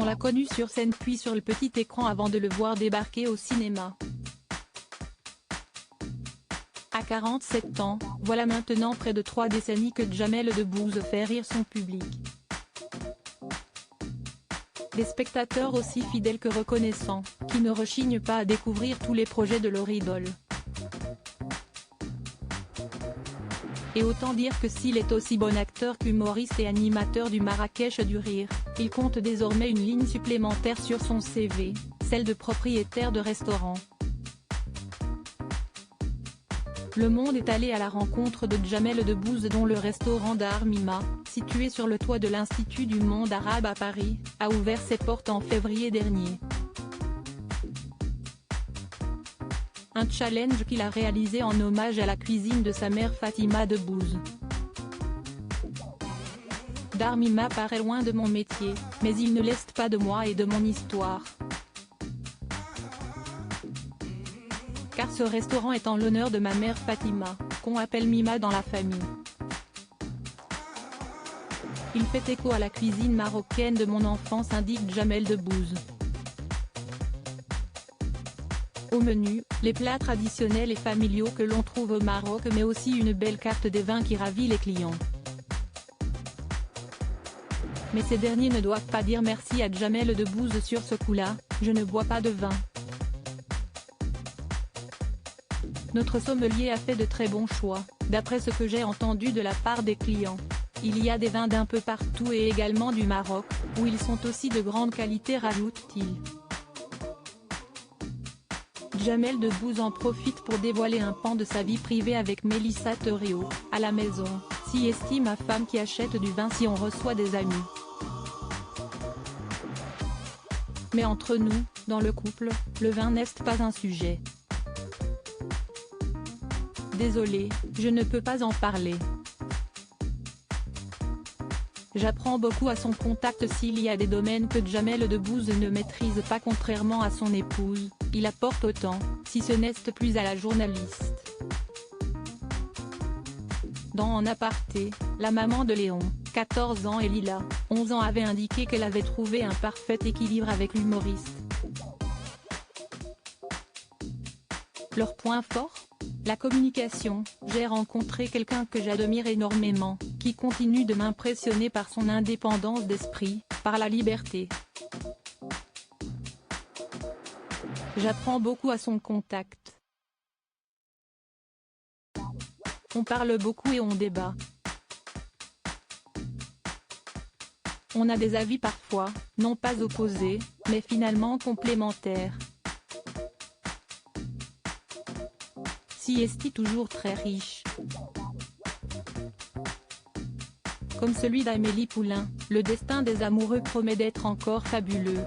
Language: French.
On l'a connu sur scène puis sur le petit écran avant de le voir débarquer au cinéma. À 47 ans, voilà maintenant près de 3 décennies que Jamel Debbouze fait rire son public. Des spectateurs aussi fidèles que reconnaissants, qui ne rechignent pas à découvrir tous les projets de leur idole. Et autant dire que s'il est aussi bon acteur qu'humoriste et animateur du Marrakech du Rire, il compte désormais une ligne supplémentaire sur son CV, celle de propriétaire de restaurant. Le monde est allé à la rencontre de Jamel Debbouze dont le restaurant Dar Mima, situé sur le toit de l'Institut du monde arabe à Paris, a ouvert ses portes en février dernier. Un challenge qu'il a réalisé en hommage à la cuisine de sa mère Fatima Debbouze. Dar Mima paraît loin de mon métier, mais il ne l'est pas de moi et de mon histoire. Car ce restaurant est en l'honneur de ma mère Fatima, qu'on appelle Mima dans la famille. Il fait écho à la cuisine marocaine de mon enfance, indique Jamel Debbouze. Au menu, les plats traditionnels et familiaux que l'on trouve au Maroc mais aussi une belle carte des vins qui ravit les clients. Mais ces derniers ne doivent pas dire merci à Jamel Debbouze sur ce coup-là, je ne bois pas de vin. Notre sommelier a fait de très bons choix, d'après ce que j'ai entendu de la part des clients. Il y a des vins d'un peu partout et également du Maroc, où ils sont aussi de grande qualité, rajoute-t-il. Jamel Debbouze en profite pour dévoiler un pan de sa vie privée avec Mélissa Theriault, à la maison, si estime ma femme qui achète du vin si on reçoit des amis. Mais entre nous, dans le couple, le vin n'est pas un sujet. Désolé, je ne peux pas en parler. J'apprends beaucoup à son contact. S'il y a des domaines que Jamel Debbouze ne maîtrise pas contrairement à son épouse, il apporte autant, si ce n'est plus à la journaliste. Dans En aparté, la maman de Léon, 14 ans et Lila, 11 ans avait indiqué qu'elle avait trouvé un parfait équilibre avec l'humoriste. Leur point fort ? La communication. J'ai rencontré quelqu'un que j'admire énormément, qui continue de m'impressionner par son indépendance d'esprit, par la liberté. J'apprends beaucoup à son contact. On parle beaucoup et on débat. On a des avis parfois, non pas opposés, mais finalement complémentaires. Si est toujours très riche. Comme celui d'Amélie Poulain, le destin des amoureux promet d'être encore fabuleux.